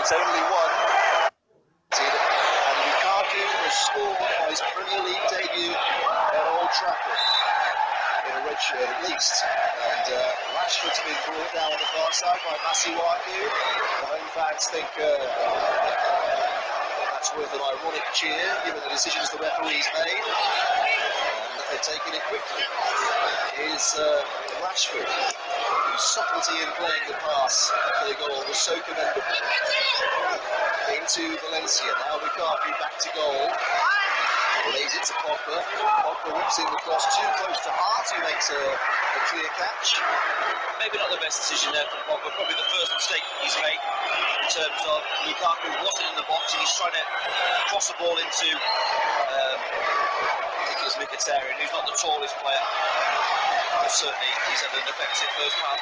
It's only one. And Lukaku has scored on his Premier League debut at Old Trafford. In a red shirt at least. And Rashford's been brought down on the far side by Masuaku. The home fans think that's worth an ironic cheer given the decisions the referees made. And they're taking it quickly. Here's Rashford, whose subtlety in playing the pass for the goal was so commendable. Into Valencia, now Lukaku back to goal. Lays it to Pogba. Pogba whips in the cross too close to Hart, who makes a clear catch. Maybe not the best decision there from Pogba, probably the first mistake he's made in terms of Lukaku wasn't in the box and he's trying to cross the ball into Nicolas Mkhitaryan, who's not the tallest player. But certainly he's had an effective first half.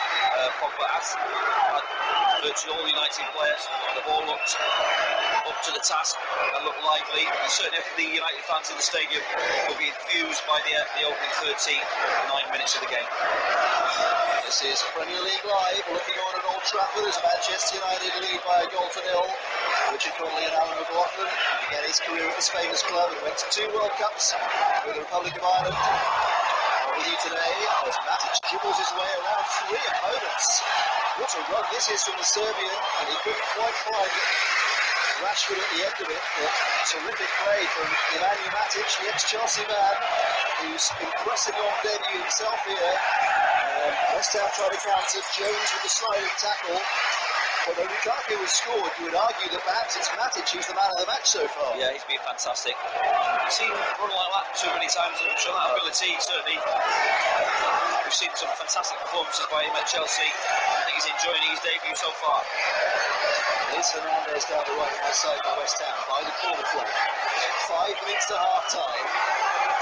Pogba has had virtually all United players. They've all looked up to the task and looked lively. And certainly the United fans in the stadium will be enthused by the opening 9 minutes of the game. This is Premier League Live, looking on at Old Trafford as Manchester United lead by a goal to nil. Richard Connolly and Alan McLaughlin began his career at this famous club and went to 2 World Cups with the Republic of Ireland. With you today as Matic dribbles his way around 3 opponents. What a run this is from the Serbian, and he couldn't quite find Rashford at the end of it. But terrific play from Nemanja Matic, the ex-Chelsea man, who's impressing on debut himself here. West Ham trying to counter Jones with the sliding tackle. But when Lukaku has scored, you would argue that perhaps it's Matic who's the man of the match so far. Yeah, he's been fantastic. I've seen him run like that too many times, and show that ability, certainly. We've seen some fantastic performances by him at Chelsea. I think he's enjoying his debut so far. Here's Hernandez down the right-hand side for West Ham by the corner flag. 5 minutes to half-time.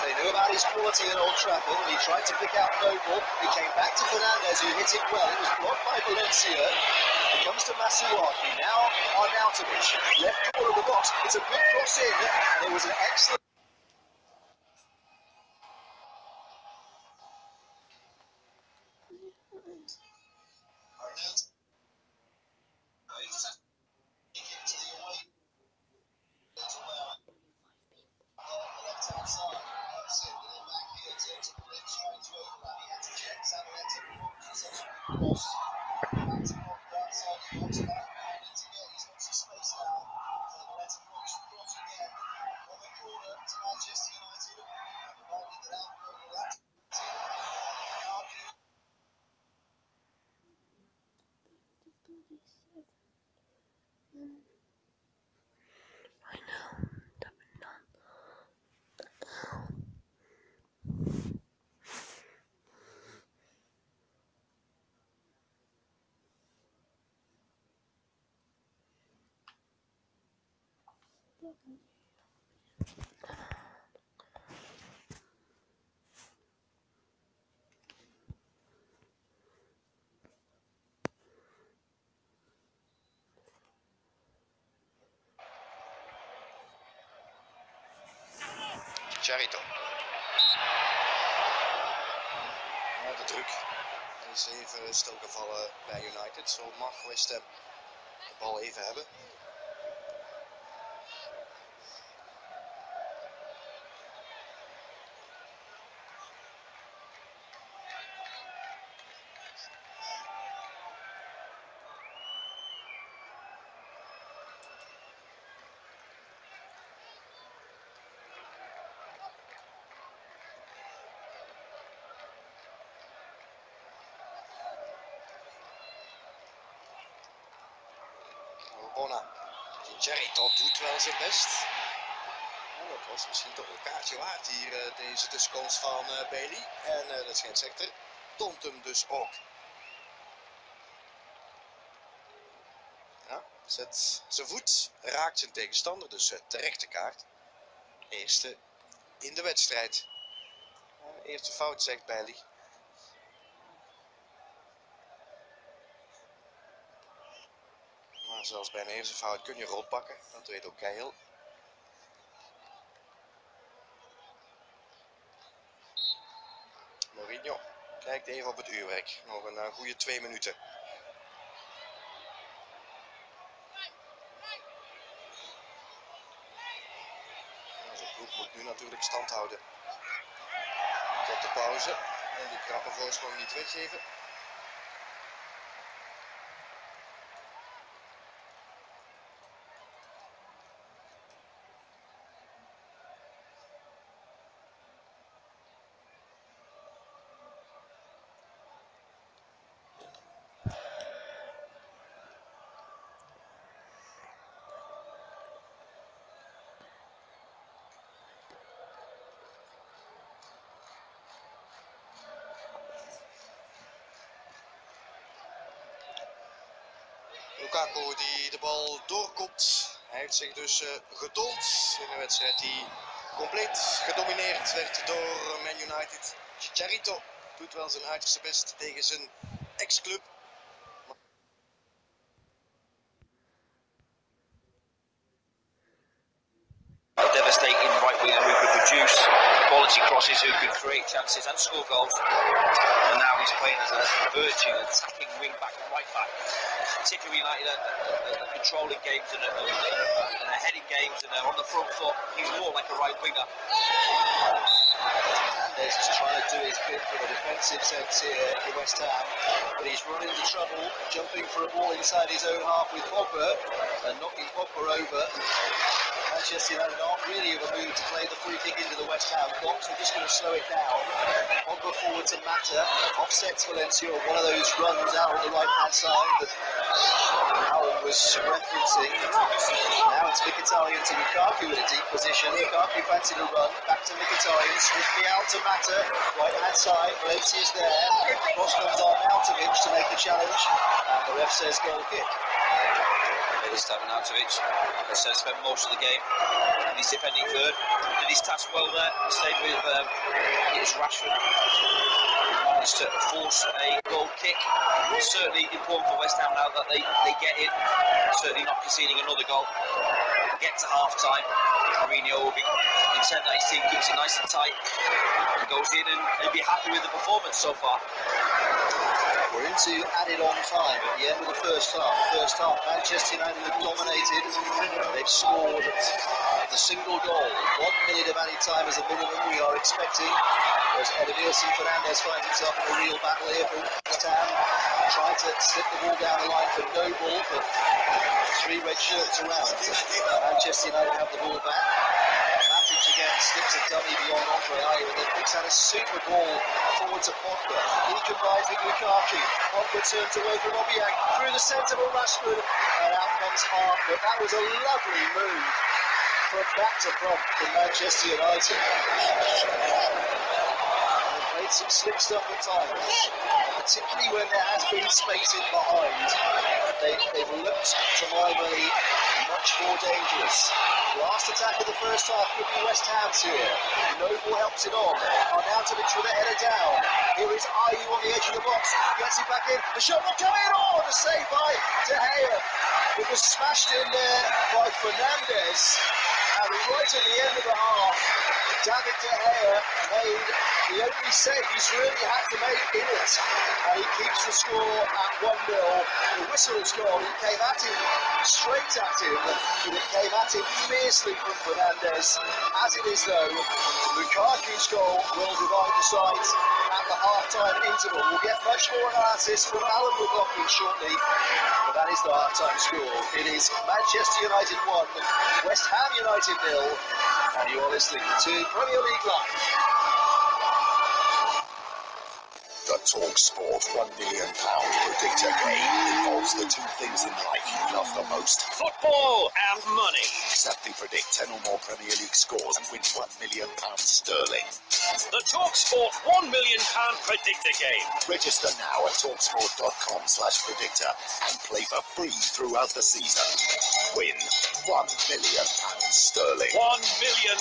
They knew about his quality at Old Trafford, and he tried to pick out Noble. He came back to Fernandez, who hit it well. It was blocked by Valencia. It comes to Masuaku, now Arnautovic, left corner of the box. It's a good cross in, and it was an excellent... Charito. Ja, de druk is even stilgevallen bij United. Zo mag West Ham de bal even hebben. Charito doet wel zijn best. Oh, dat was misschien toch een kaartje waard hier, deze tussenkomst van Bailey. En de scheidsrechter toont hem dus ook. Ja, zet zijn voet, raakt zijn tegenstander, dus terechte kaart. Eerste in de wedstrijd. Eerste fout, zegt Bailey. Maar zelfs bij een eerste fout kun je rood pakken, dat weet ook Keil. Mourinho kijkt even op het uurwerk. Nog een goede 2 minuten. Moet nu natuurlijk stand houden. Tot de pauze. En die krappe voorsprong niet weggeven. Lukaku die de bal doorkomt. Hij heeft zich dus getoond in een wedstrijd die compleet gedomineerd werd door Man United. Chicharito doet wel zijn uiterste best tegen zijn ex-club. Devastating right winger who could produce quality crosses, who could create chances and score goals. And now he's playing as a virtue attacking wing back and right back. Particularly United are controlling games and are heading games and on the front foot. He's more like a right winger. Hernandez is trying to do his bit from a defensive sense here for West Ham, but he's run into trouble, jumping for a ball inside his own half with Pogba and knocking Pogba over. Manchester United aren't really of a mood to play the free kick into the West Ham box. They're just going to slow it down. Pogba forward to Mata, offsets Valencia, one of those runs out on the right-hand side that Alan was referencing. Now it's Mkhitaryan to Lukaku in a deep position. Lukaku fancied a run, back to Mkhitaryan, swiftly out to Mata, right-hand side, Valencia's there. Cross comes on Arnautovic to make the challenge, and the ref says goal kick. This time Arnautovic, like I said, spent most of the game in his defending third. Did his task well there, stayed with it was Rashford. Managed to force a goal kick. It's certainly important for West Ham now that they get in, certainly not conceding another goal. Get to half time. Mourinho will be content that his team keeps it nice and tight and goes in and he'll be happy with the performance so far. We're into added on time at the end of the first half. First half, Manchester United have dominated. They've scored the single goal. 1 minute of added time as a minimum we are expecting. As Ederson Fernandez finds himself in a real battle here for West Ham. Trying to slip the ball down the line for Noble, but 3 red shirts around. Manchester United have the ball back. Matic again slips a dummy beyond Andre Ayew and then picks out a super ball forward to Pogba. He combines with Lukaku. Pogba turns away from Obiang through the centre of Rashford and out comes Hart. But that was a lovely move from back to front from Manchester United. They've played some slick stuff at times, particularly when there has been space in behind. They've looked, to my way, much more dangerous. Last attack of the first half could be West Ham's here. Noble helps it on. Arnautovic with a header down. Here is Ayew on the edge of the box. Gets it back in. The shot will come in. Oh, the save by De Gea. It was smashed in there by Fernandez. And right at the end of the half, David De Gea made the only save he's really had to make in it. And he keeps the score at 1-0. The whistle has gone. It came at him, straight at him, but it came at him fiercely from Fernandez. As it is though, Lukaku's goal will divide the sides at the half-time interval. We'll get much more analysis from Alan McLaughlin shortly, but that is the half-time score. It is Manchester United 1, West Ham United 0, and you are listening to Premier League Live. The TalkSport £1 million predictor game involves the 2 things in life you love the most: football and money. Simply predict 10 or more Premier League scores and win £1 million sterling. The TalkSport £1 million predictor game. Register now at talksport.com/predictor and play for free throughout the season. Win £1 million sterling. £1 million.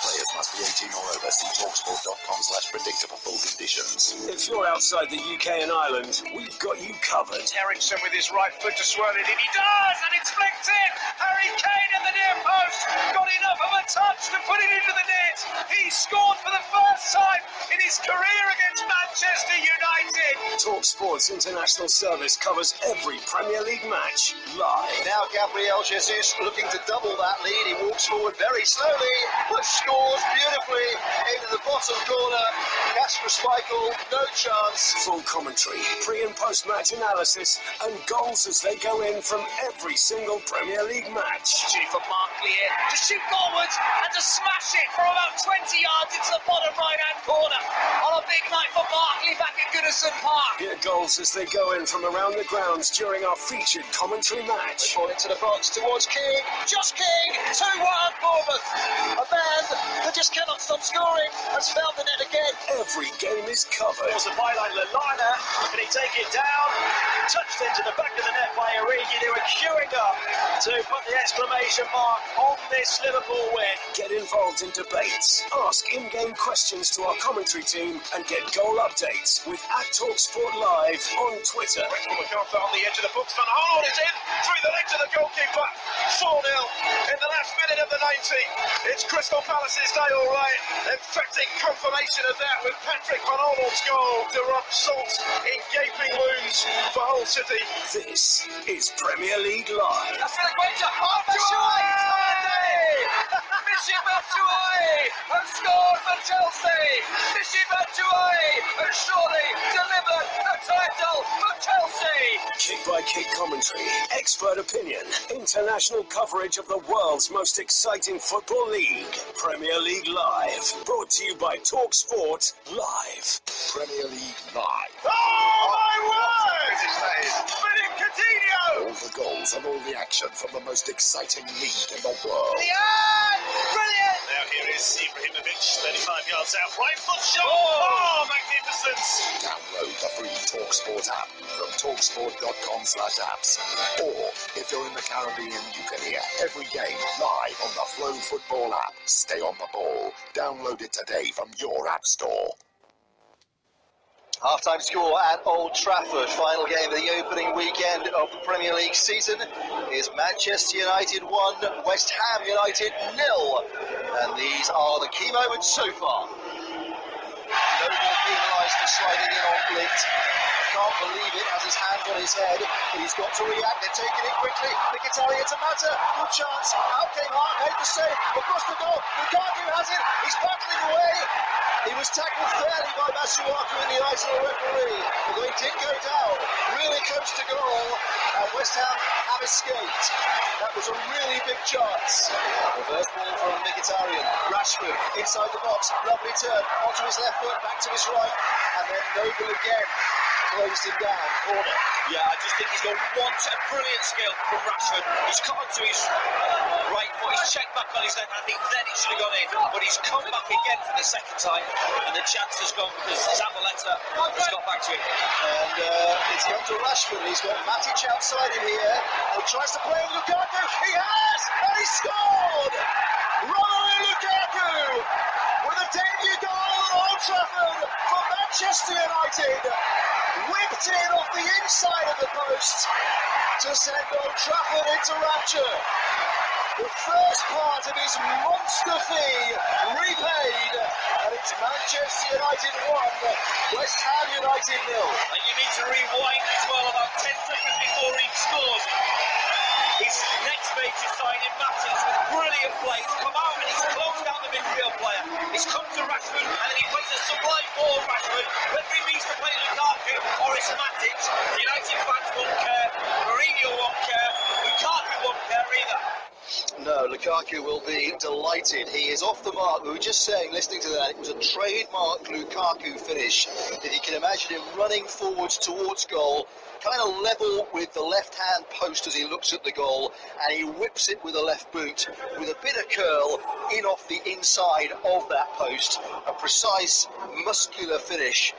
Players must be 18 or over. See talksport.com/predictor for full conditions. If you're you're outside the UK and Ireland, we've got you covered. Ericsson with his right foot to swirl it in. He does, and it's flicked in. Harry Kane at the near post got enough of a touch to put it into the net. He scored for the first time in his career against Manchester United. TalkSport's international service covers every Premier League match live. Now Gabriel Jesus looking to double that lead. He walks forward very slowly, but scores beautifully into the bottom corner. Kasper Schmeichel, no chance. Full commentary, pre- and post-match analysis, and goals as they go in from every single Premier League match. Opportunity for Barkley here to shoot forwards and to smash it from about 20 yards into the bottom right-hand corner. On a big night for Barkley back at Goodison Park. Hear goals as they go in from around the grounds during our featured commentary match. Ball into the box towards King. Josh King, 2-1 Bournemouth. A man that just cannot stop scoring has found the net again. Every game is covered. Was a byline Lallana. Can he take it down? Touched into the back of the net by Origi. They were queuing up to put the exclamation mark on this Liverpool win. Get involved in debates, ask in-game questions to our commentary team, and get goal updates with @TalkSport Live on Twitter. Wrexham McArthur on the edge of the box. Van Aanholt is in through the legs of the goalkeeper. 4-0 in the last minute of the 90. It's Crystal Palace's day, all right. Emphatic confirmation of that with Patrick Van Aanholt's goal to rub salt in gaping wounds for Hull City. This is Premier League Live. That's a great job. Oh, Michy Batshuayi has scored for Chelsea. Michy Batshuayi has surely delivered the title for Chelsea. Kick-by-kick commentary, expert opinion, international coverage of the world's most exciting football league. Premier League Live, brought to you by TalkSport Live. Premier League Live. Oh, my word! Philip Coutinho! All the goals and all the action from the most exciting league in the world. Brilliant! Now here is Ibrahimovic, 35 yards out, right foot shot. Oh, magnificent! Download the free TalkSport app from TalkSport.com/apps. Or if you're in the Caribbean, you can hear every game live on the Flow Football app. Stay on the ball. Download it today from your app store. Half-time score at Old Trafford. Final game of the opening weekend of the Premier League season is Manchester United 1, West Ham United 0. And these are the key moments so far. No ball penalised for sliding in on Blint. Can't believe it, has his hand on his head, but he's got to react. They're taking it quickly. Mkhitaryan to Mata. Good chance. Out came Hart, made the save. Across the goal. Lukaku has it. He's battling away. He was tackled fairly by Masuaku in the eyes of the referee, although he did go down really close to goal, and West Ham have escaped. That was a really big chance. Reverse ball from Mkhitaryan. Rashford inside the box. Lovely turn onto his left foot, back to his right, and then Noble again closed him down. Corner. Yeah, I just think he's got a brilliant skill from Rashford. He's cut onto his right foot, he's checked back on his left, I think then it should have gone in, but he's come back again for the second time, and the chance has gone because Zabaleta has got back to him. And it's gone to Rashford. He's got Matic outside him here, and he tries to play Lukaku. He has, and he scored! Romelu Lukaku with a debut goal at Old Trafford for Manchester United. Whipped in off the inside of the post to send Old Trafford into rapture. The first part of his monster fee repaid, and it's Manchester United 1, West Ham United 0. And you need to rewind as well about 10 seconds before he scores. His next major signing, Matic, with brilliant play. He's come out and he's closed down the midfield player. He's come to Rashford and then he plays a sublime ball, Rashford. Whether he means to play Lukaku or it's Matic, the United fans won't care. Mourinho won't care. Lukaku won't care either. No, Lukaku will be delighted. He is off the mark. We were just saying, listening to that, it was a trademark Lukaku finish. If you can imagine him running forwards towards goal, kind of level with the left-hand post as he looks at the goal, and he whips it with a left boot with a bit of curl in off the inside of that post. A precise, muscular finish.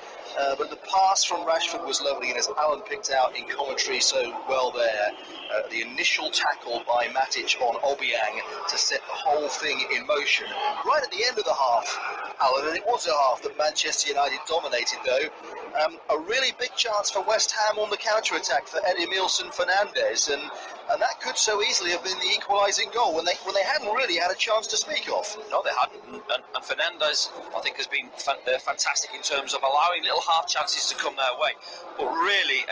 But the pass from Rashford was lovely, and as Alan picked out in commentary so well there, the initial tackle by Matic on Obiang to set the whole thing in motion. Right at the end of the half, Alan, and it was a half that Manchester United dominated though, a really big chance for West Ham on the counter-attack for Edimilson Fernandez, and that could so easily have been the equalising goal when they hadn't really had a chance to speak of. No, they hadn't, and Fernandez, I think, has been fantastic in terms of allowing little half chances to come their way. But really,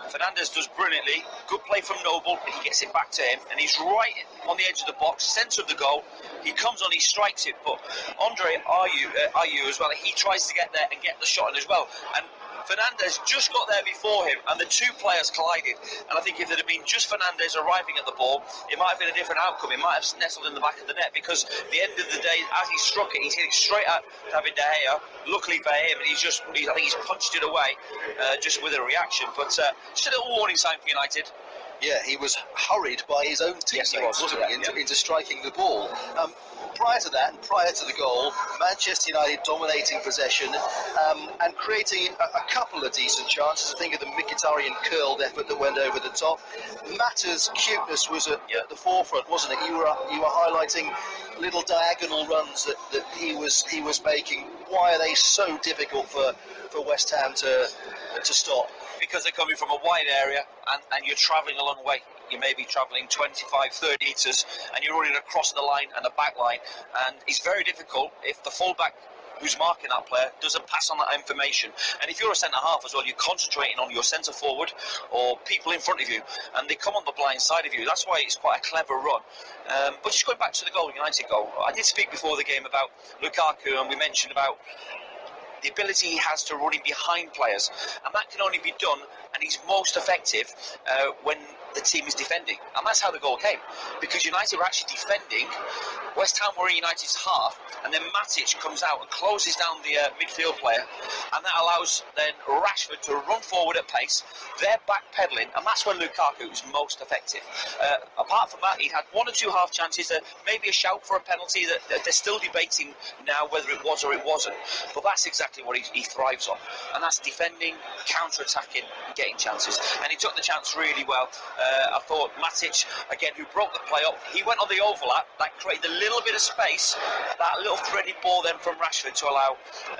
Fernandez does brilliantly. Good play from Noble, and he gets it back to him, and he's right on the edge of the box, centre of the goal. He comes on, he strikes it, but Andre Ayew as well, he tries to get there and get the shot in as well. And Fernandez just got there before him, and the two players collided. And I think if it had been just Fernandez arriving at the ball, it might have been a different outcome. It might have nestled in the back of the net, because at the end of the day, as he struck it, he's hit it straight at David De Gea. Luckily for him, and I think he's punched it away just with a reaction. But just a little warning sign for United. Yeah, he was hurried by his own teammates, wasn't he, into striking the ball. Prior to that, and prior to the goal, Manchester United dominating possession and creating a couple of decent chances. I think of the Mkhitaryan curled effort that went over the top. Mata's cuteness was at the forefront, wasn't it? You were highlighting little diagonal runs that he was making. Why are they so difficult for West Ham to stop? Because they're coming from a wide area and you're travelling a long way. You may be travelling 25, 30 metres and you're running across the line and the back line, and it's very difficult if the fullback who's marking that player doesn't pass on that information. And if you're a centre-half as well, you're concentrating on your centre-forward or people in front of you, and they come on the blind side of you. That's why it's quite a clever run. But just going back to the goal, United goal, I did speak before the game about Lukaku, and we mentioned about the ability he has to run in behind players, and that can only be done, and he's most effective when the team is defending, and that's how the goal came, because United were actually defending, West Ham were in United's half, and then Matic comes out and closes down the midfield player, and that allows then Rashford to run forward at pace. They're backpedaling, and that's when Lukaku is most effective. Apart from that, he had one or two half chances, maybe a shout for a penalty that they're still debating now whether it was or it wasn't, but that's exactly what he thrives on, and that's defending, counter-attacking, and getting chances. And he took the chance really well. I thought Matic, again, who broke the play up, he went on the overlap, that created a little bit of space, that little threaded ball then from Rashford to allow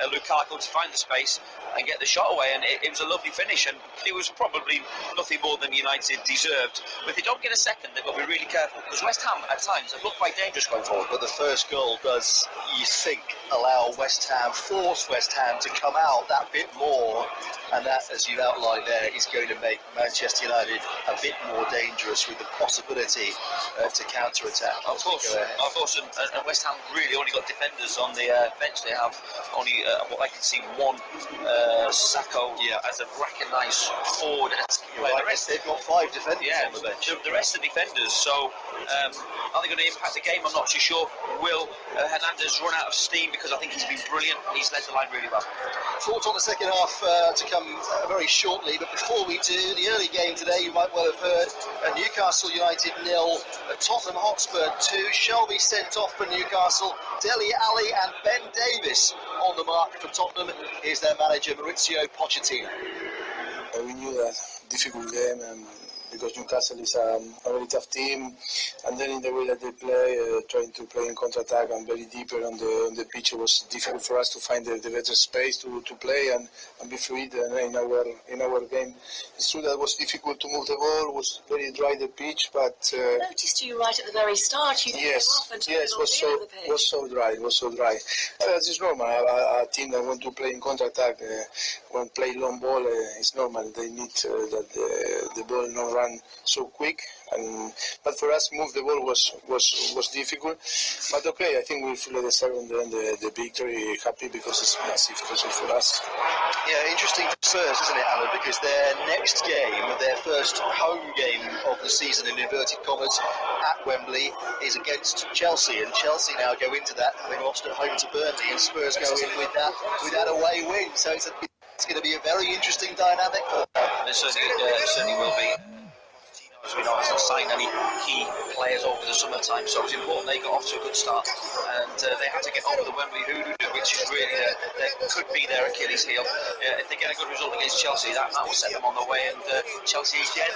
Lukaku to find the space and get the shot away, and it was a lovely finish, and it was probably nothing more than United deserved. But if they don't get a second, they've got to be really careful, because West Ham at times have looked quite dangerous going forward. But the first goal does, you think, force West Ham to come out that bit more, and that, as you outlined there, is going to make Manchester United a bit more dangerous with the possibility to counter-attack. Of course, and West Ham really only got defenders on the bench. They have only, what I can see, one Sacco as a recognised forward. Right, they've got 5 defenders on the bench. The rest are defenders, so are they going to impact the game? I'm not too sure. Will Hernandez run out of steam? Because I think he's been brilliant. He's led the line really well. Thoughts on the second half to come very shortly, but before we do, the early game today, you might well have heard, Newcastle United 0, Tottenham Hotspur 2, Shelby sent off for Newcastle, Dele Alli and Ben Davis on the mark for Tottenham. Here's their manager Maurizio Pochettino. We knew that difficult game, because Newcastle is a very tough team, and then in the way that they play, trying to play in counter-attack and very deeper on the pitch, it was difficult for us to find the better space to play and be fluid in our game. It's true that it was difficult to move the ball, it was very dry the pitch, but I noticed you right at the very start. You came off and it was so dry. This is normal. A team that want to play in counter-attack, when play long ball, it's normal. They need that the ball not run so quick, but for us move the ball was difficult, but okay, I think we fully deserve the victory. Happy because it's massive result for us. Yeah, interesting for Spurs, isn't it, Alan, because their next game, their first home game of the season in inverted commas at Wembley, is against Chelsea, and Chelsea now go into that having lost at home to Burnley, and Spurs go in with that away win, so it's going to be a very interesting dynamic for them. It certainly will be. We know it's not signed any key players over the summertime, so it was important they got off to a good start, and they had to get over the Wembley hoodoo, which is really that could be their Achilles heel. If they get a good result against Chelsea, that will set them on the way, and Chelsea again,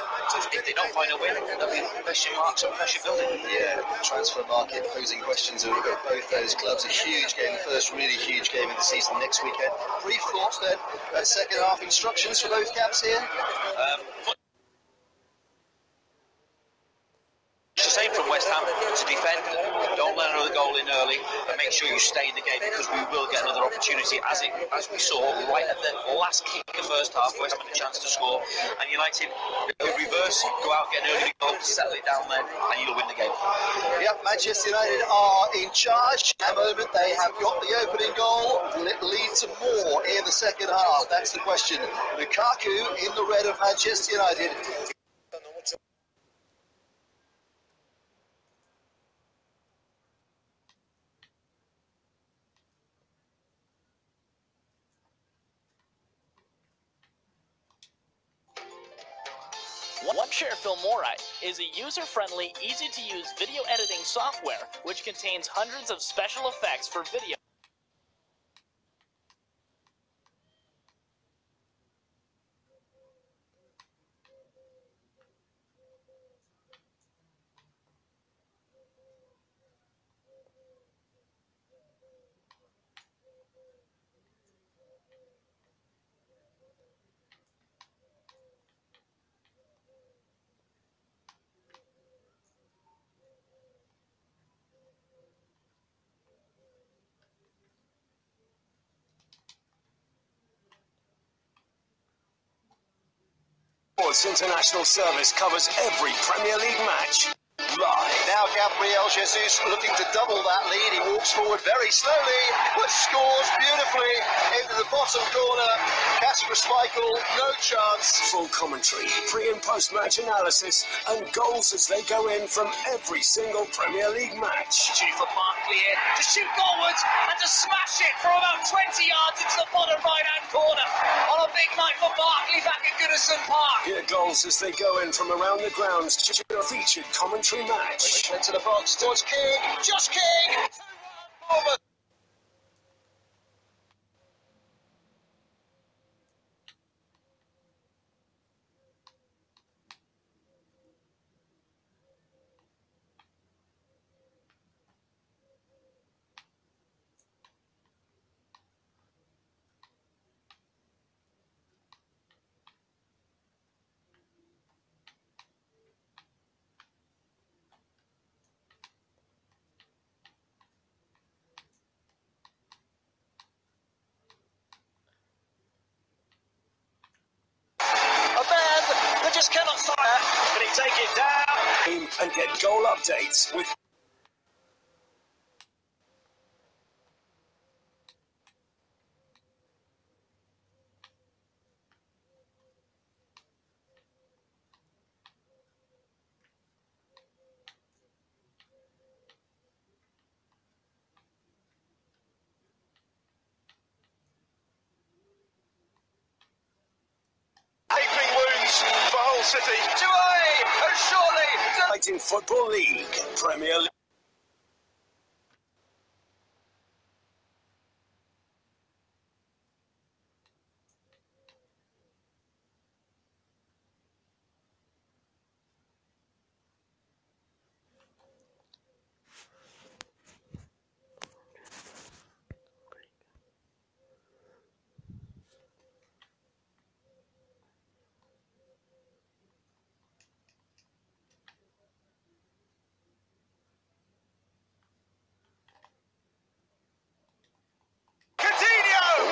if they don't find a win, there'll be question marks and pressure building. Yeah, transfer market posing questions of both those clubs. A huge game, the first really huge game of the season next weekend. Brief thoughts then, second half instructions for both camps here? It's the same from West Ham, to defend, don't let another goal in early, and make sure you stay in the game, because we will get another opportunity, as we saw right at the last kick of the first half. West Ham had a chance to score, and United reverse, go out, get an early goal, settle it down then, and you'll win the game. Yep, Manchester United are in charge. At the moment they have got the opening goal. Will it lead to more in the second half? That's the question. Lukaku in the red of Manchester United. OneShare Filmora is a user-friendly, easy-to-use video editing software which contains hundreds of special effects for video. Sports International Service covers every Premier League match live. Now Gabriel Jesus looking to double that lead. He walks forward very slowly, but scores beautifully into the bottom corner. Kasper Schmeichel, no chance. Full commentary, pre and post match analysis, and goals as they go in from every single Premier League match. Due for Barkley here to shoot goalwards and to smash it from about 20 yards into the bottom right-hand corner. On a big night for Barkley back at Goodison Park. Hear goals as they go in from around the grounds. Featured commentary match. Into the box towards King. Josh King. 2-1. Just cannot fire. Can he take it down? And get goal updates with City. 2-0, and surely Fighting Football League, Premier League.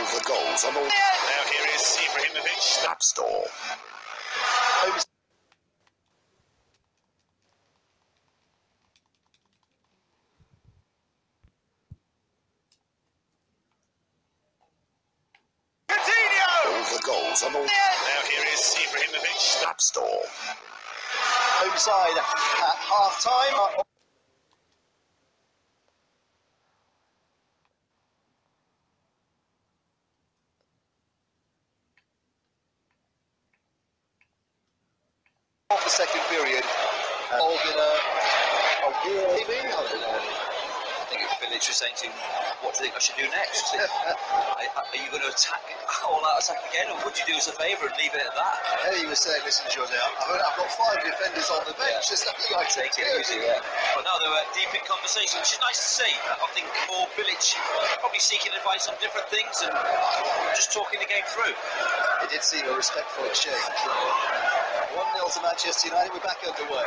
The goals on the... Now here is Ibrahimovic. App Store. All the goals on the... Now here is Ibrahimovic. App Store. Home side at half-time. Of the second period. involved in a war, maybe? I don't know. I think if Village was saying to him, what do you think I should do next? Are you going to attack, all-out attack again, or would you do us a favour and leave it at that? He was saying, listen, John, I've got 5 defenders on the bench, there's nothing I can Take it easy, But now they were deep in conversation, which is nice to see. I think more Village probably seeking advice on different things and just talking the game through. It did seem a respectful exchange. 1-0 to Manchester United, we're back underway.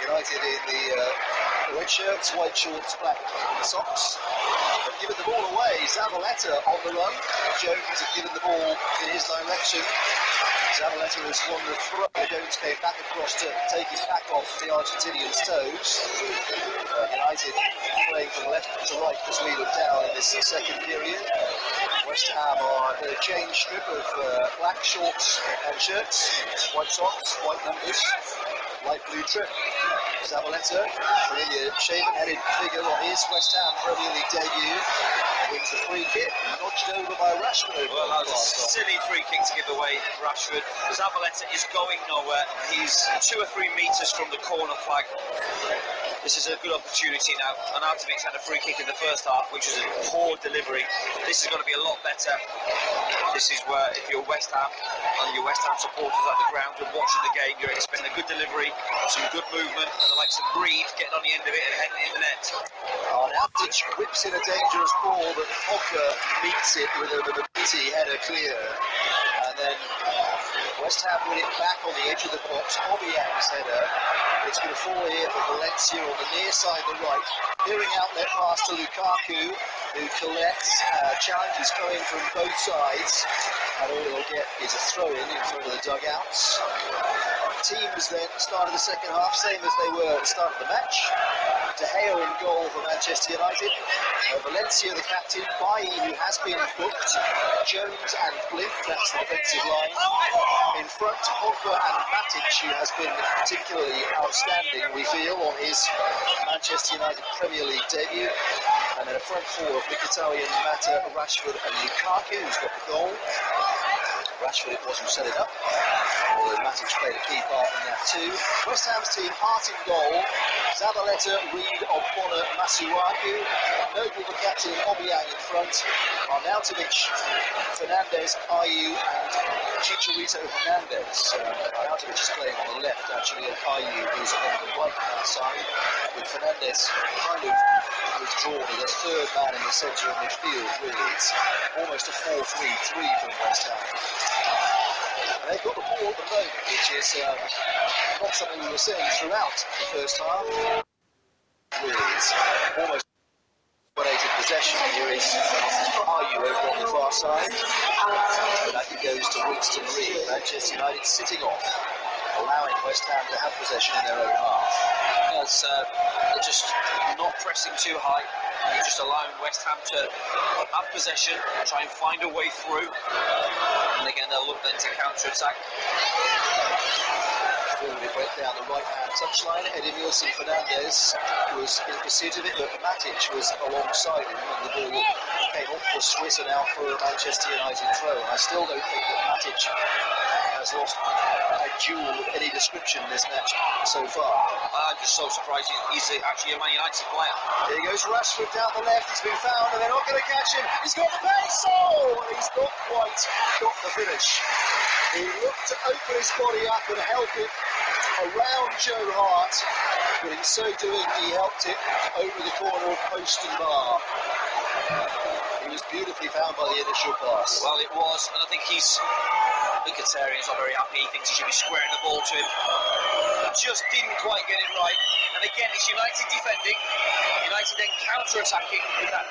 United in the red shirts, white shorts, black socks. They've given the ball away. Zabaleta on the run. Jones has given the ball in his direction. Zabaleta has won the throw. Jones came back across to take his back off the Argentinian's toes. United playing from left to right as we look down in this second period. West Ham are a change strip of black shorts and shirts, white socks, white numbers, light blue trim. Zabaleta, familiar shaven-headed figure on his West Ham Premier League debut, wins the free kick, nudged over by Rashford. Well, that was a silly free kick to give away Rashford. Zabaleta is going nowhere. He's 2 or 3 metres from the corner flag. This is a good opportunity now. Arnautovic had a free kick in the first half, which was a poor delivery. This is going to be a lot better. This is where, if you're West Ham and your West Ham supporters at the ground and watching the game, you're expecting a good delivery, some good movement, and the likes of Reed getting on the end of it and heading in the net. Arnautovic whips in a dangerous ball, but Pogba meets it with a bitty header clear. And then West Ham win it back on the edge of the box. Obiang's header. It's going to fall here for Valencia on the near side, the right. Hearing outlet pass to Lukaku, who collects. Challenges coming from both sides. And all he'll get is a throw in front of the dugouts. Teams then started the second half, same as they were at the start of the match. De Gea in goal for Manchester United. Valencia, the captain, Bailly, who has been booked. Jones and Blind, that's the defensive line. In front, Pogba and Matic, who has been particularly outstanding, we feel, on his Manchester United Premier League debut. And then a front four of Mkhitaryan, Mata, Rashford and Lukaku, who's got the goal. Rashford, it was who set it up, although Matic played a key part in that too. West Ham's team, Hart in goal, Zabaleta, Reed, Ogbonna, Masuaku, Noble the captain, Obiang in front, Arnautovic, Fernandes, Ayew and Chicharito Hernandez. Arnautovic is playing on the left actually, and Ayew is on the right hand side, with Fernandes kind of withdrawn as a third man in the centre of midfield really. It's almost a 4-3-3 from West Ham. And they've got the ball at the moment, which is not something we were seeing throughout the first half. Really, it's almost dominated possession. Here is Ayew over on the far side. But that goes to Winston Reid. Manchester United sitting off, allowing West Ham to have possession in their own half. As they're just not pressing too high. You're just allowing West Ham to have possession, try and find a way through, and again they'll look then to counter-attack. Forward it went down the right-hand touchline. Edinson Fernandes was in pursuit of it, but Matic was alongside him, and the ball came off for Swiss and out for a Manchester United throw. And I still don't think that Matic has lost a duel of any description in this match so far. I'm just so surprised he's actually a Man United player. Here goes Rashford down the left. He's been found, and they're not going to catch him. He's got the pace. Oh, he's not quite got the finish. He looked to open his body up and help it around Joe Hart, but in so doing he helped it over the corner of post and bar. He was beautifully found by the initial pass. Well, it was, and I think Mkhitaryan's not very happy. He thinks he should be squaring the ball to him. Just didn't quite get it right. And again, it's United defending. United then counter-attacking with that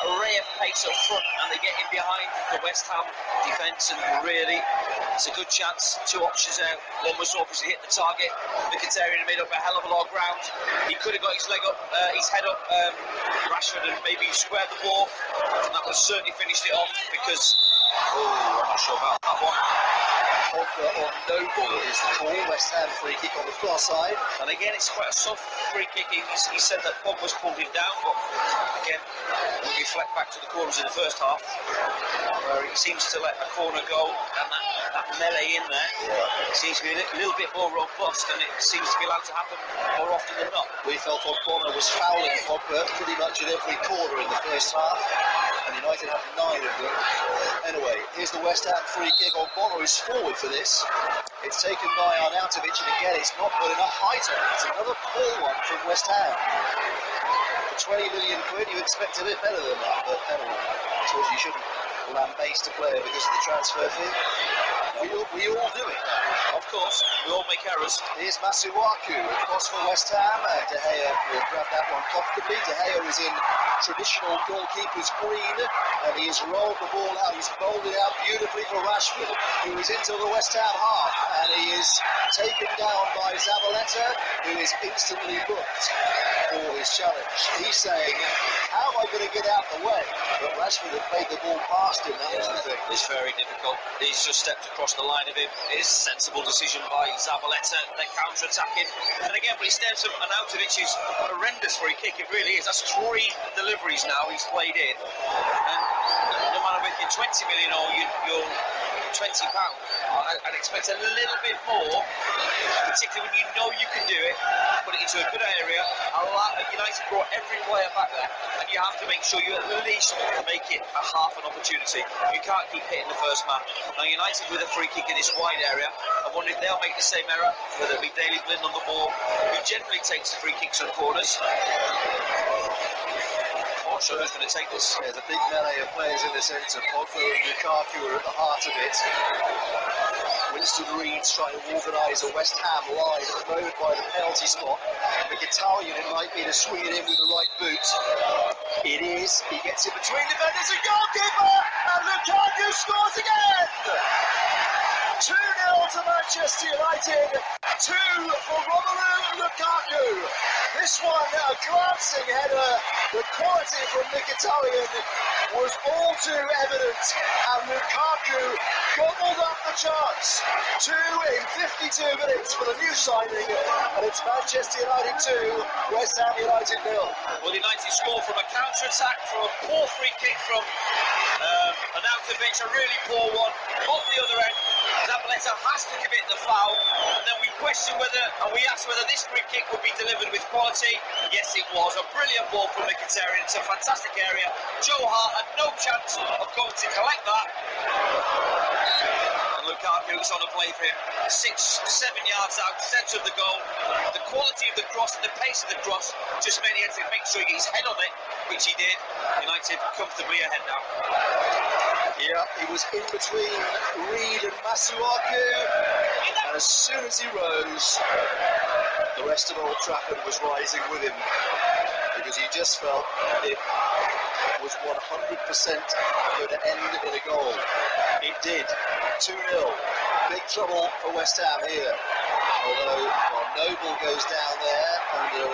array of pace up front, and they get in behind the West Ham defence, and really, it's a good chance. 2 options out. One was obviously hit the target. Mkhitaryan made up a hell of a lot of ground. He could have got his leg up, his head up, Rashford, and maybe squared the ball, and that would have certainly finished it off, because I'm not sure about that one. Pogba on no ball is the call. West Ham free kick on the far side. And again, it's quite a soft free kick. He said that Pogba's pulled him down, but again, we reflect back to the corners in the first half, where he seems to let a corner go, and that melee in there seems to be a little bit more robust, and it seems to be allowed to happen more often than not. We felt Ogbonna was fouling Pogba pretty much at every corner in the first half, and United had 9 of them. Anyway, here's the West Ham free kick. Ogbonna is forward for this. It's taken by Arnautovic, and again, it's not got enough height on it. It's another poor one from West Ham. For 20 million quid, you expect a bit better than that, but anyway, I suppose you shouldn't lambaste a player because of the transfer fee. We all do it now. Of course, we all make errors. Here's Masuaku, across for West Ham, and De Gea will grab that one comfortably. De Gea is in traditional goalkeeper's green, and he has rolled the ball out. He's bowled it out beautifully for Rashford, who is into the West Ham half, and he is taken down by Zabaleta, who is instantly booked for his challenge. He's saying, how am I going to get out of the way? But Rashford had played the ball past him, that was the thing. It's very difficult. He's just stepped across the line of him. It is a sensible decision by Zabaleta. They're counter-attacking. And again, but he steps up, and Arnautovic's horrendous free kick. It really is. That's 3 deliveries now he's played in. And no matter if you're 20 million or you're £20, I'd expect a little bit more, particularly when you know you can do it. Put it into a good area. United brought every player back there, and you have to make sure you at least make it a half an opportunity. You can't keep hitting the first man. Now United with a free kick in this wide area, I wonder if they'll make the same error, whether it be Daley Blind on the ball, who generally takes the free kicks and corners. Not sure who's going to take this. There's a big melee of players in the centre. Pogba and Lukaku are at the heart of it. Winston Reid's trying to organise a West Ham line at the moment by the penalty spot. Mkhitaryan, it might be to swing it in with the right boot. It is. He gets it between defenders and goalkeeper, and Lukaku scores again! 2-0 to Manchester United, 2 for Romelu Lukaku. This one, a glancing header. The quality from Mkhitaryan was all too evident, and Lukaku gobbled up the chance. 2 in 52 minutes for the new signing, and it's Manchester United 2, West Ham United 0. Well, United score from a counter-attack, from a poor free kick from Arnautovic, a really poor one. On the other end, Zabaleta has to commit the foul, and then we question whether, and we ask whether this free kick would be delivered with quality. Yes, it was. A brilliant ball from Mkhitaryan. It's a fantastic area. Joe Hart had no chance of going to collect that. And Lukaku's on a play for him. 6-7 yards out, centre of the goal. The quality of the cross and the pace of the cross just meant he had to make sure he got his head on it, which he did. United comfortably ahead now. Yeah, he was in between Reid and Masuaku, and as soon as he rose, the rest of Old Trafford was rising with him, because he just felt it was 100% going to end in a goal. It did. 2-0. Big trouble for West Ham here. Although Noble goes down there under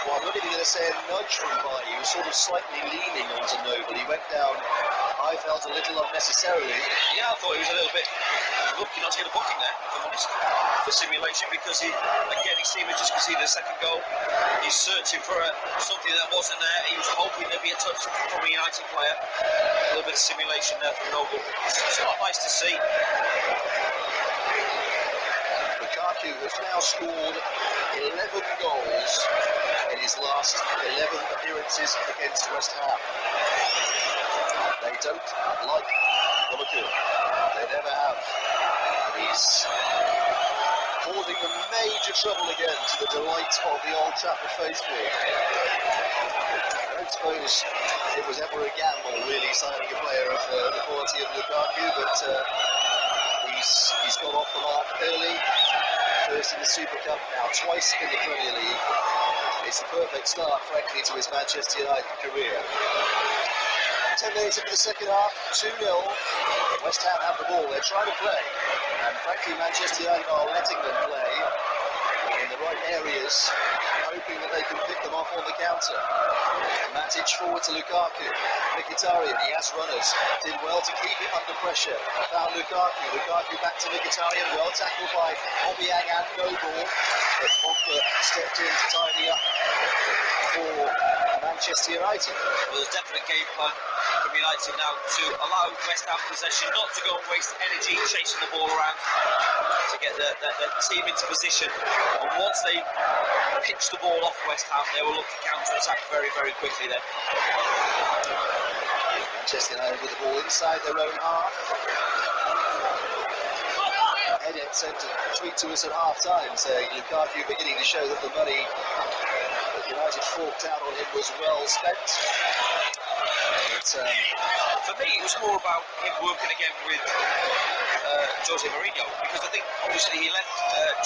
well, I'm not even going to say a nudge from Bailly. He was sort of slightly leaning onto Noble. He went down, I felt, a little unnecessarily. Yeah, I thought he was a little bit lucky not to get a booking there, if I'm honest, for simulation, because he seemed to just conceded a second goal. He's searching for something that wasn't there. He was hoping there'd be a touch from a United player. A little bit of simulation there from Noble. It's not nice to see. Lukaku has now scored 11 goals in his last 11 appearances against West Ham. They don't like Lukaku. They never have. And he's causing them major trouble again, to the delight of the Old Trafford faithful. I don't suppose it was ever a gamble, really, signing a player of the quality of Lukaku, but he's got off the mark early. First in the Super Cup, now twice in the Premier League. It's a perfect start, frankly, to his Manchester United career. 10 minutes into the second half, 2-0. West Ham have the ball, they're trying to play. And frankly, Manchester United are letting them play in the right right areas, hoping that they can pick them off on the counter. Matic forward to Lukaku. Mkhitaryan, he has runners. Did well to keep it under pressure. Found Lukaku. Lukaku back to Mkhitaryan. Well tackled by Obiang and Noble. But Pogba stepped in to tidy up for Manchester United. Well, there's definitely a game plan from United now to allow West Ham possession, not to go and waste energy chasing the ball around, to get the team into position. And once they pitch the ball off West Ham, they will look to counter-attack very, very quickly then. Manchester United with the ball inside their own half. Edet sent a tweet to us at half-time saying Lukaku beginning to show that the money that United forked out on him was well spent. But, for me, it was more about him working again with Jose Mourinho, because I think obviously he left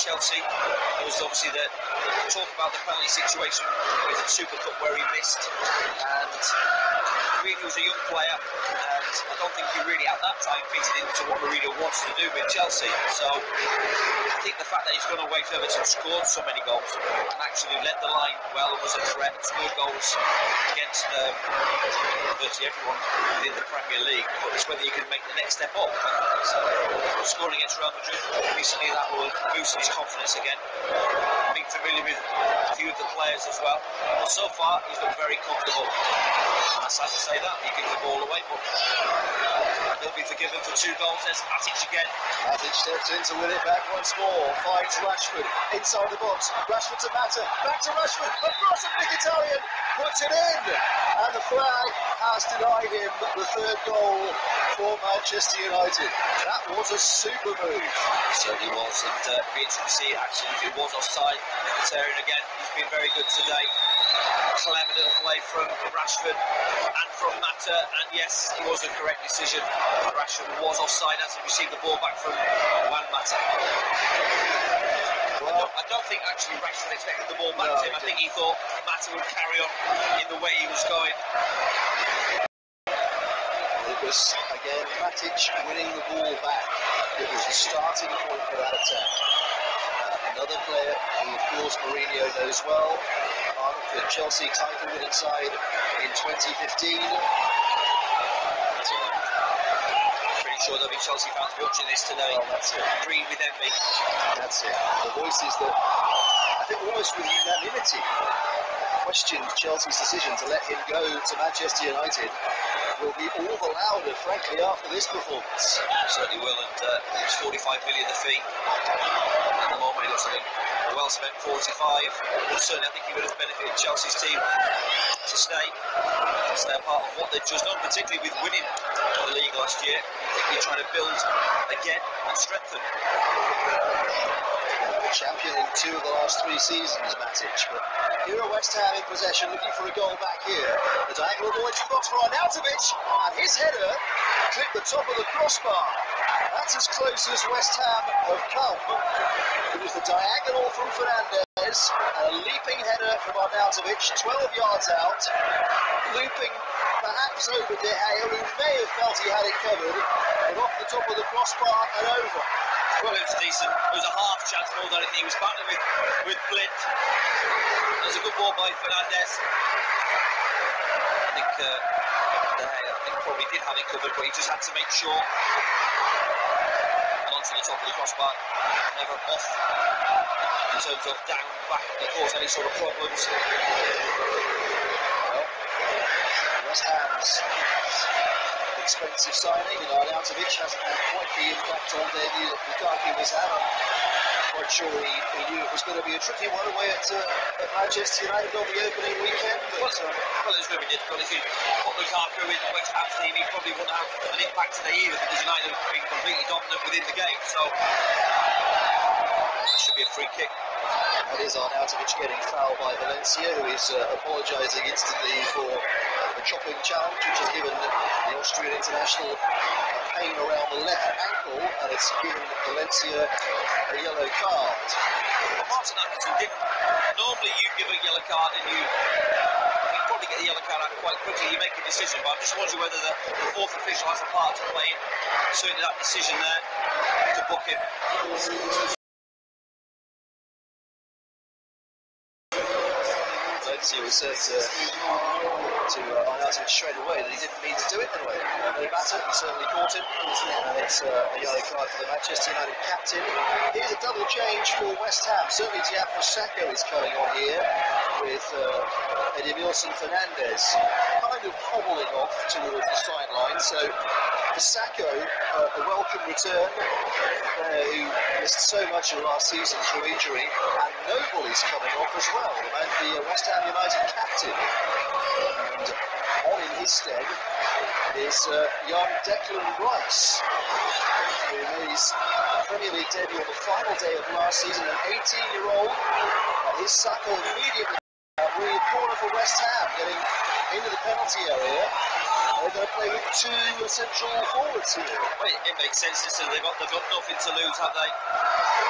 Chelsea. There was obviously the talk about the penalty situation with the Super Cup where he missed, and really was a young player, and I don't think he really at that time fitted into what Mourinho wants to do with Chelsea. So I think the fact that he's gone away to Everton, scored so many goals, and actually led the line well and was a threat, scored goals against virtually everyone within the Premier League, but it's whether you can make the next step up. And scoring against Real Madrid recently, that will boost his confidence again. Being familiar with a few of the players as well, but so far he's looked very comfortable. And that's sad to say that, he gives the ball away, but he'll be forgiven for 2 goals. There's Matic again. Matic steps in to win it back once more, finds Rashford inside the box. Rashford to Mata, back to Rashford, across at Mkhitaryan, puts it in, and the flag has denied him the 3rd goal for Manchester United. That was a super move. It certainly was, and be interesting to see actually if it was offside. Mkhitaryan again, he's been very good today. Clever little play from Rashford and from Mata, and yes, it was a correct decision. Rashford was offside as he received the ball back from Juan Mata. Well, I don't think actually Rashford expected the ball back to him. I think he thought Mata would carry on in the way he was going. It was, again, Matic winning the ball back. It was the starting point for that attack. Another player who, of course, Mourinho knows well, part of the Chelsea title-winning side in 2015. Pretty sure there'll be Chelsea fans watching this today. Well, that's it. Green with envy. That's it. The voices that, I think almost with unanimity, questioned Chelsea's decision to let him go to Manchester United will be all the louder, frankly, after this performance. Certainly will, and it's 45 million the fee. At the moment, it looks like a well-spent 45. But certainly, I think he would have benefited Chelsea's team to stay. So they're part of what they've just done, particularly with winning the league last year. I think you're trying to build again and strengthen. Champion in 2 of the last 3 seasons, Matic. But here are West Ham in possession, looking for a goal back here. The diagonal ball into the box for Arnautovic, and his header clipped the top of the crossbar. That's as close as West Ham have come. It was the diagonal from Fernandes, and a leaping header from Arnautovic, 12 yards out, looping perhaps over De Gea, who may have felt he had it covered, but off the top of the crossbar and over. Well, it was decent. It was a half chance more than anything. He was battling with Blind. It was a good ball by Fernandes. I think probably did have it covered, but he just had to make sure. And onto the top of the crossbar, never off in terms of down, back, and cause any sort of problems. Well, West Ham's expensive signing, and Arnautovic hasn't had quite the impact on debut that Lukaku was had. I'm quite sure he knew it was going to be a tricky one away at Manchester United on the opening weekend. But, well, it was going to be difficult. If you put Lukaku in the West Ham team, he probably wouldn't have an impact today either, because United have been completely dominant within the game. So that should be a free kick. That is Arnautovic getting fouled by Valencia, who is apologising instantly for the chopping challenge, which has given the Austrian international a pain around the left ankle, and it's given Valencia a yellow card. Well, Martin Atkinson didn't. Normally you give a yellow card and you probably get the yellow card out quite quickly, you make a decision, but I'm just wondering whether the 4th official has a part to play in certainly that decision there to book him. Valencia was saying to Arnautovic straight away that he didn't mean to do it anyway. No matter, he certainly caught him, and it's a yellow card for the Manchester United captain. Here's a double change for West Ham. Certainly Diafra Sakho is coming on here with Edimilson Fernandez kind of hobbling off towards the sideline. So for Sakho, a welcome return, who missed so much of last season through injury, and Noble is coming off as well, the West Ham United captain. And on in his stead is young Declan Rice, who made his Premier League debut on the final day of last season, an 18-year-old. His Sakho immediately really corner for West Ham, getting into the penalty area. They're going to play with two central forwards here. Well, it makes sense. They've got nothing to lose, have they?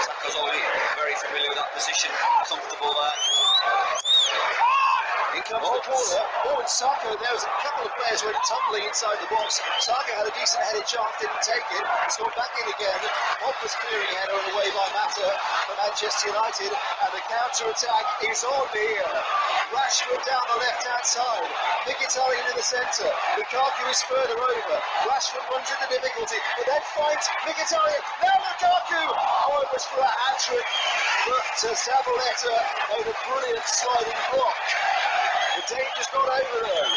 Sakho's already very familiar with that position, comfortable there. In comes the corner. Oh, and Sakho, there was a couple of players went tumbling inside the box. Sakho had a decent headed chance, didn't take it. He's gone back in again. Pogba's clearing header and away by Mata for Manchester United. And the counter-attack is on here. Rashford down the left-hand side. Mkhitaryan in the centre. Lukaku is further over. Rashford runs into difficulty, but then finds Mkhitaryan. Now Lukaku! Oh, it was for a hat-trick. But Zabaleta made a brilliant sliding block. The danger's not over though.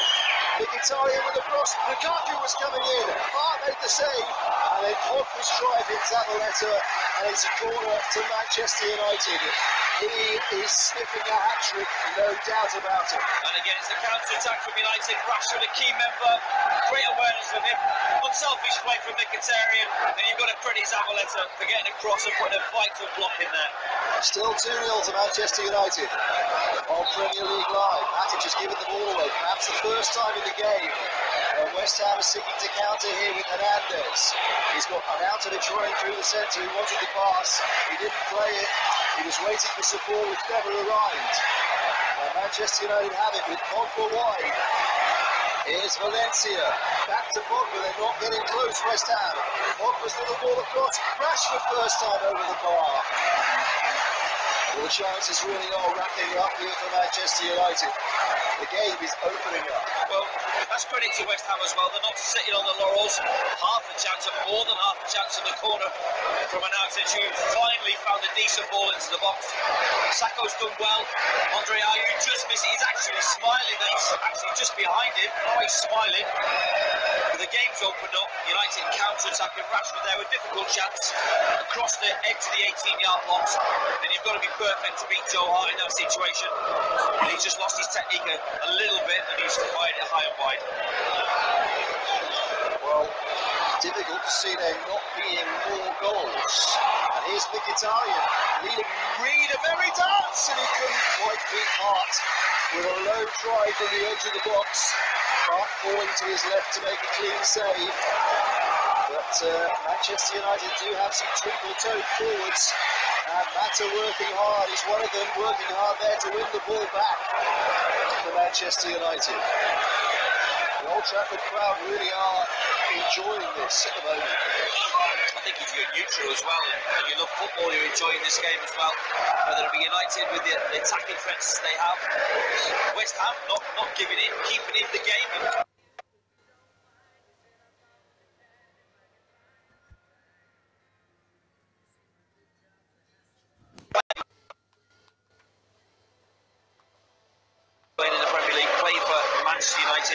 Mkhitaryan with the cross. Lukaku was coming in. Hart made the save. And then Pogba's drive hit Zabaleta. And it's a corner to Manchester United. He is sniffing a hat-trick, no doubt about it. And again, it's the counter-attack from United. Rashford, a key member. Great awareness from him. Unselfish play from Mkhitaryan. And you've got to credit Zabaleta for getting across and putting a vital block in there. Still 2-0 to Manchester United on Premier League Live. Matic has given the ball away, perhaps the first time in the game. And West Ham is seeking to counter here with Hernandez. He's got Arnautovic running through the centre. He wanted the pass. He didn't play it. He was waiting for support, which never arrived. And Manchester United have it with Pogba wide. Here's Valencia. Back to Pogba. They're not getting close, West Ham. Pogba's little ball across. Rashford first time over the bar. Well, the chances really are racking up here for Manchester United. The game is opening up. Well, that's credit to West Ham as well. They're not sitting on the laurels. Half a chance, and more than half a chance in the corner from Arnautovic, who finally found a decent ball into the box. Sakho's done well. Andre Ayew just missed it. He's actually smiling. He's actually just behind him. Oh, he's smiling. But the game's opened up. United counter-attacking. Rashford there with difficult chance across the edge of the 18-yard box. And you've got to be perfect to beat Joe Hart in that situation. And he's just lost his technique a little bit, and he's fired it high and wide. Well, difficult to see there not being more goals. And here's Mkhitaryan leading Reed a merry dance, and he couldn't quite beat Hart with a low drive from the edge of the box. Hart falling to his left to make a clean save. But Manchester United do have some twinkle-toed forwards. And Mata working hard. He's one of them, working hard there to win the ball back for Manchester United. The Old Trafford crowd really are enjoying this at the moment. I think if you're neutral as well and you love football, you're enjoying this game as well. Whether it be United with the attacking threats they have, West Ham not giving in, keeping in the game. In the Premier League, playing for Manchester United.